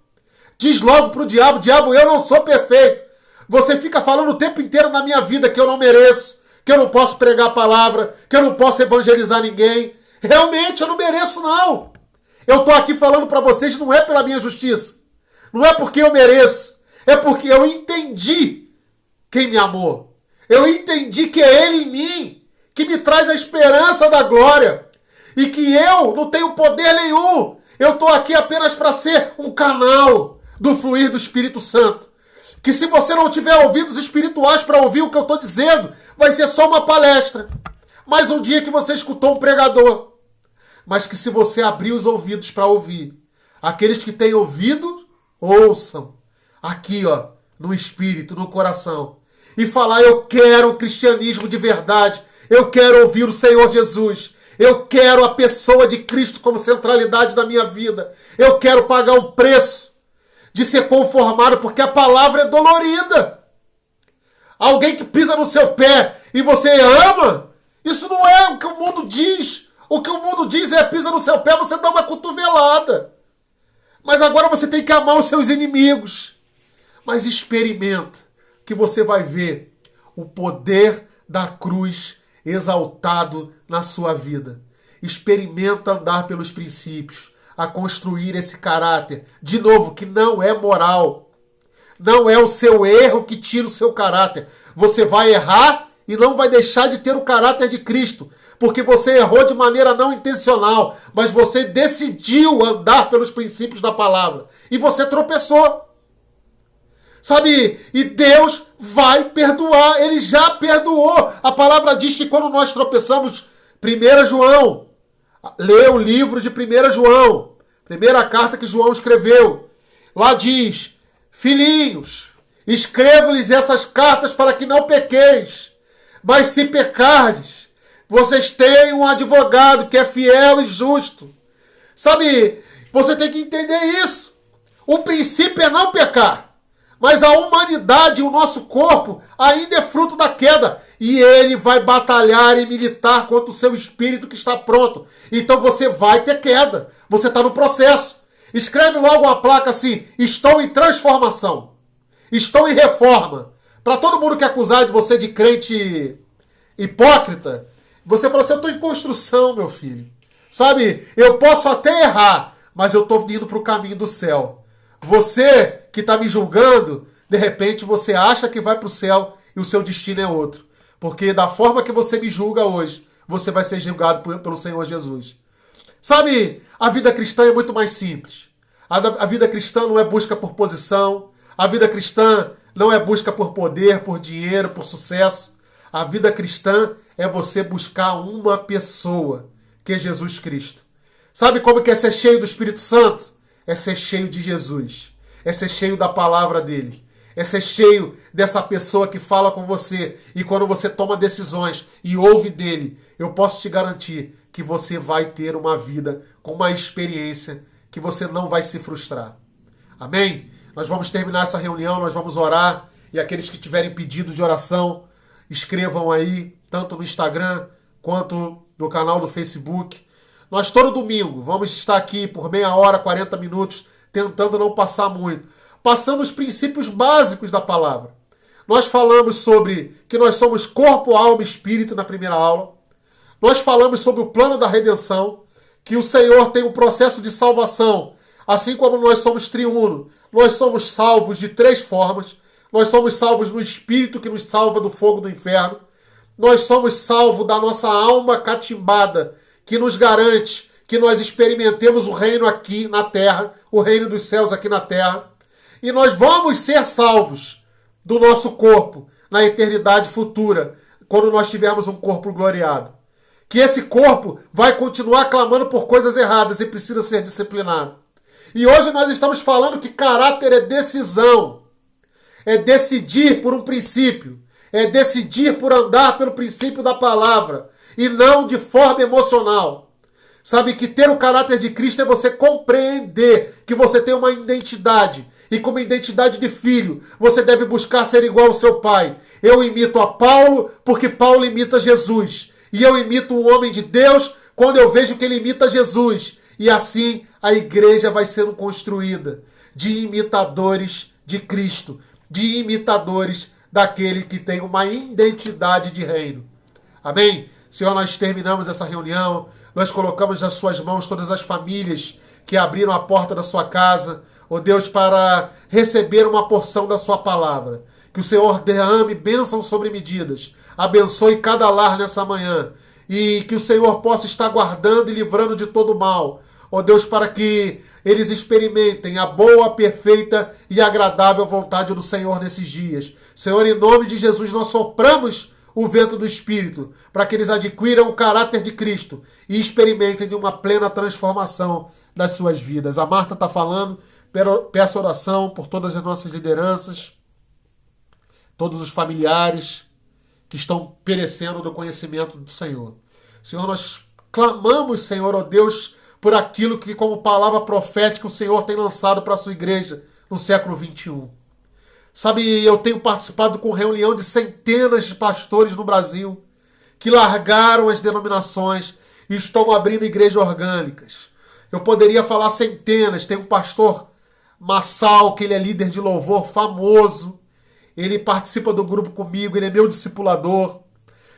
Diz logo pro diabo, diabo, eu não sou perfeito. Você fica falando o tempo inteiro na minha vida que eu não mereço, que eu não posso pregar a palavra, que eu não posso evangelizar ninguém. Realmente, eu não mereço, não. Eu tô aqui falando para vocês, não é pela minha justiça. Não é porque eu mereço. É porque eu entendi quem me amou. Eu entendi que é Ele em mim, que me traz a esperança da glória. E que eu não tenho poder nenhum. Eu estou aqui apenas para ser um canal do fluir do Espírito Santo. Que se você não tiver ouvidos espirituais para ouvir o que eu estou dizendo, vai ser só uma palestra. Mais um dia que você escutou um pregador. Mas que se você abrir os ouvidos para ouvir, aqueles que têm ouvido, ouçam. Aqui, ó, no espírito, no coração. E falar, eu quero o cristianismo de verdade. Eu quero ouvir o Senhor Jesus. Eu quero a pessoa de Cristo como centralidade da minha vida. Eu quero pagar o preço de ser conformado, porque a palavra é dolorida. Alguém que pisa no seu pé e você ama, isso não é o que o mundo diz. O que o mundo diz é pisa no seu pé, você dá uma cotovelada. Mas agora você tem que amar os seus inimigos. Mas experimenta, que você vai ver o poder da cruz exaltado na sua vida. Experimenta andar pelos princípios, a construir esse caráter. De novo, que não é moral. Não é o seu erro que tira o seu caráter. Você vai errar e não vai deixar de ter o caráter de Cristo. Porque você errou de maneira não intencional, mas você decidiu andar pelos princípios da palavra. E você tropeçou. Sabe? E Deus vai perdoar. Ele já perdoou. A palavra diz que quando nós tropeçamos, 1 João, lê o livro de 1 João, primeira carta que João escreveu. Lá diz, filhinhos, escrevo-lhes essas cartas para que não pequeis. Mas se pecardes, vocês têm um advogado que é fiel e justo. Sabe? Você tem que entender isso. O princípio é não pecar. Mas a humanidade, o nosso corpo, ainda é fruto da queda. E ele vai batalhar e militar contra o seu espírito que está pronto. Então você vai ter queda. Você está no processo. Escreve logo uma placa assim, estou em transformação. Estou em reforma. Para todo mundo que acusar de você de crente hipócrita, você fala assim, eu estou em construção, meu filho. Sabe, eu posso até errar, mas eu estou indo para o caminho do céu. Você que está me julgando, de repente você acha que vai para o céu e o seu destino é outro. Porque da forma que você me julga hoje, você vai ser julgado pelo Senhor Jesus. Sabe, a vida cristã é muito mais simples. A vida cristã não é busca por posição. A vida cristã não é busca por poder, por dinheiro, por sucesso. A vida cristã é você buscar uma pessoa, que é Jesus Cristo. Sabe como que é ser cheio do Espírito Santo? É ser cheio de Jesus. É ser cheio da palavra dele. É ser cheio dessa pessoa que fala com você. E quando você toma decisões e ouve dele, eu posso te garantir que você vai ter uma vida com uma experiência que você não vai se frustrar. Amém? Nós vamos terminar essa reunião, nós vamos orar. E aqueles que tiverem pedido de oração, escrevam aí, tanto no Instagram quanto no canal do Facebook. Nós todo domingo vamos estar aqui por meia hora, 40 minutos, tentando não passar muito. Passando os princípios básicos da palavra. Nós falamos sobre que nós somos corpo, alma e espírito na primeira aula. Nós falamos sobre o plano da redenção, que o Senhor tem um processo de salvação. Assim como nós somos triuno, nós somos salvos de 3 formas. Nós somos salvos no Espírito que nos salva do fogo do inferno. Nós somos salvos da nossa alma catimbada, que nos garante que nós experimentemos o reino aqui na terra, o reino dos céus aqui na terra. E nós vamos ser salvos do nosso corpo na eternidade futura, quando nós tivermos um corpo gloriado. Que esse corpo vai continuar clamando por coisas erradas e precisa ser disciplinado. E hoje nós estamos falando que caráter é decisão. É decidir por um princípio. É decidir por andar pelo princípio da palavra. E não de forma emocional. Sabe que ter o caráter de Cristo é você compreender que você tem uma identidade. E como identidade de filho, você deve buscar ser igual ao seu pai. Eu imito a Paulo porque Paulo imita Jesus. E eu imito o homem de Deus quando eu vejo que ele imita Jesus. E assim a igreja vai sendo construída de imitadores de Cristo, de imitadores daquele que tem uma identidade de reino. Amém? Senhor, nós terminamos essa reunião, nós colocamos nas suas mãos todas as famílias que abriram a porta da sua casa, ó Deus, para receber uma porção da sua palavra. Que o Senhor derrame bênção sobre medidas, abençoe cada lar nessa manhã, e que o Senhor possa estar guardando e livrando de todo mal, ó Deus, para que eles experimentem a boa, perfeita e agradável vontade do Senhor nesses dias. Senhor, em nome de Jesus, nós sopramos o vento do Espírito, para que eles adquiram o caráter de Cristo e experimentem de uma plena transformação das suas vidas. A Marta está falando, peço oração por todas as nossas lideranças, todos os familiares que estão perecendo do conhecimento do Senhor. Senhor, nós clamamos, Senhor, ó Deus, por aquilo que, como palavra profética, o Senhor tem lançado para a sua igreja no século XXI. Sabe, eu tenho participado com reunião de centenas de pastores no Brasil que largaram as denominações e estão abrindo igrejas orgânicas. Eu poderia falar centenas. Tem um pastor Massal, que ele é líder de louvor famoso. Ele participa do grupo comigo, ele é meu discipulador.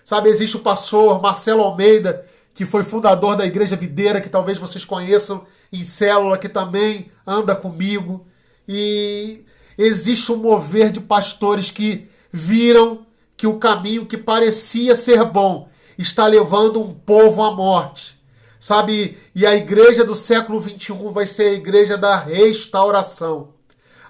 Sabe, existe o pastor Marcelo Almeida, que foi fundador da Igreja Videira, que talvez vocês conheçam, em célula, que também anda comigo. E existe um mover de pastores que viram que o caminho que parecia ser bom está levando um povo à morte. Sabe, e a igreja do século XXI vai ser a igreja da restauração.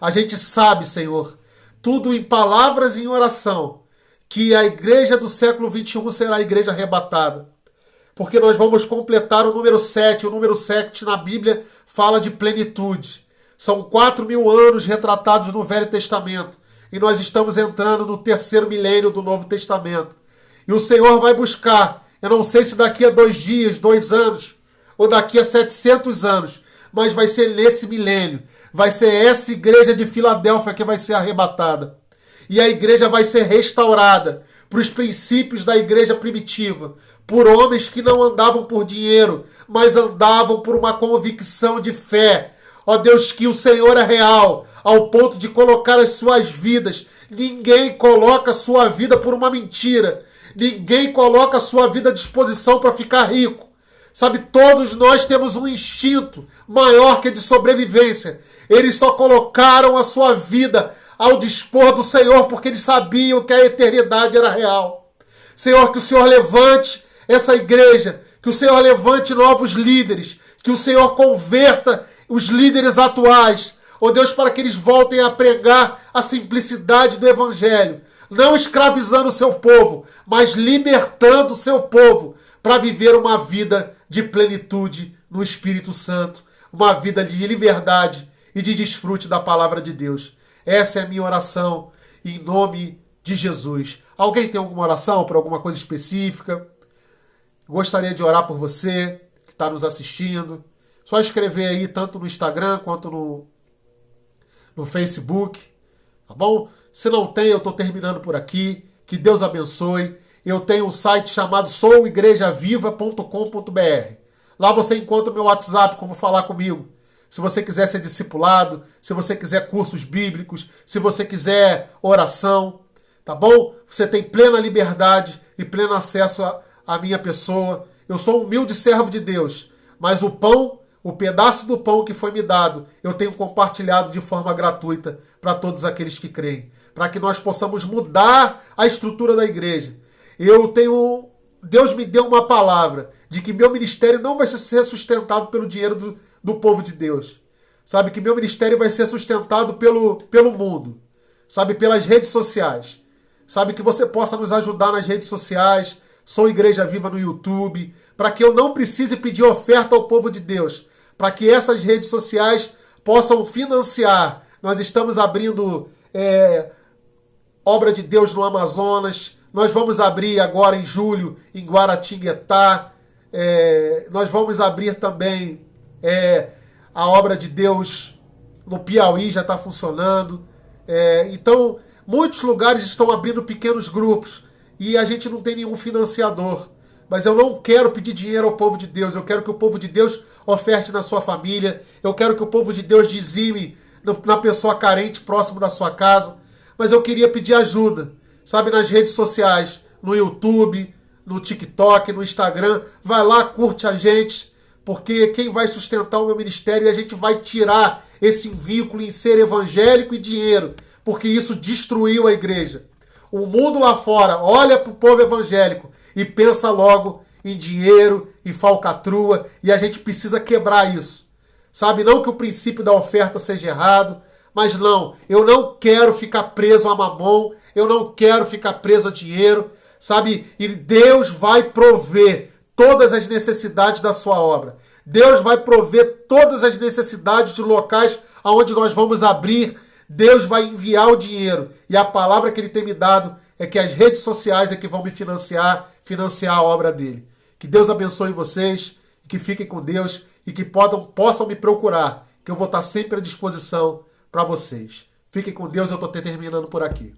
A gente sabe, Senhor, tudo em palavras e em oração, que a igreja do século XXI será a igreja arrebatada. Porque nós vamos completar o número 7. O número 7 na Bíblia fala de plenitude. São 4.000 anos retratados no Velho Testamento. E nós estamos entrando no 3º milênio do Novo Testamento. E o Senhor vai buscar, eu não sei se daqui a 2 dias, 2 anos, ou daqui a 700 anos, mas vai ser nesse milênio. Vai ser essa igreja de Filadélfia que vai ser arrebatada. E a igreja vai ser restaurada para os princípios da igreja primitiva, por homens que não andavam por dinheiro, mas andavam por uma convicção de fé. Ó Deus, que o Senhor é real, ao ponto de colocar as suas vidas. Ninguém coloca a sua vida por uma mentira. Ninguém coloca a sua vida à disposição para ficar rico. Sabe, todos nós temos um instinto maior que de sobrevivência. Eles só colocaram a sua vida ao dispor do Senhor porque eles sabiam que a eternidade era real. Senhor, que o Senhor levante essa igreja, que o Senhor levante novos líderes, que o Senhor converta os líderes atuais, ó Deus, para que eles voltem a pregar a simplicidade do Evangelho, não escravizando o seu povo, mas libertando o seu povo para viver uma vida de plenitude no Espírito Santo, uma vida de liberdade e de desfrute da palavra de Deus. Essa é a minha oração em nome de Jesus. Alguém tem alguma oração por alguma coisa específica? Gostaria de orar por você que está nos assistindo. Só escrever aí tanto no Instagram quanto no Facebook, tá bom? Se não tem, eu estou terminando por aqui. Que Deus abençoe. Eu tenho um site chamado souigrejaviva.com.br. Lá você encontra o meu WhatsApp, como falar comigo. Se você quiser ser discipulado, se você quiser cursos bíblicos, se você quiser oração, tá bom? Você tem plena liberdade e pleno acesso à minha pessoa. Eu sou um humilde servo de Deus, mas o pão, o pedaço do pão que foi me dado, eu tenho compartilhado de forma gratuita para todos aqueles que creem, para que nós possamos mudar a estrutura da igreja. Deus me deu uma palavra de que meu ministério não vai ser sustentado pelo dinheiro do povo de Deus. Sabe, que meu ministério vai ser sustentado pelo mundo. Sabe, pelas redes sociais. Sabe, que você possa nos ajudar nas redes sociais. Sou Igreja Viva no YouTube. Para que eu não precise pedir oferta ao povo de Deus. Para que essas redes sociais possam financiar. Nós estamos abrindo obra de Deus no Amazonas. Nós vamos abrir agora em julho em Guaratinguetá. Nós vamos abrir também a obra de Deus no Piauí, já está funcionando. Então, muitos lugares estão abrindo pequenos grupos e a gente não tem nenhum financiador. Mas eu não quero pedir dinheiro ao povo de Deus. Eu quero que o povo de Deus oferte na sua família. Eu quero que o povo de Deus dizime na pessoa carente próximo da sua casa. Mas eu queria pedir ajuda, sabe, nas redes sociais, no YouTube, no TikTok, no Instagram. Vai lá, curte a gente, porque quem vai sustentar o meu ministério e a gente vai tirar esse vínculo em ser evangélico e dinheiro, porque isso destruiu a igreja. O mundo lá fora olha para o povo evangélico e pensa logo em dinheiro e falcatrua, e a gente precisa quebrar isso. Sabe, não que o princípio da oferta seja errado, mas não, eu não quero ficar preso a mamon, eu não quero ficar preso a dinheiro, sabe? E Deus vai prover todas as necessidades da sua obra. Deus vai prover todas as necessidades de locais aonde nós vamos abrir. Deus vai enviar o dinheiro. E a palavra que Ele tem me dado é que as redes sociais é que vão me financiar a obra dele. Que Deus abençoe vocês, que fiquem com Deus e que possam me procurar, que eu vou estar sempre à disposição para vocês. Fiquem com Deus, eu estou terminando por aqui.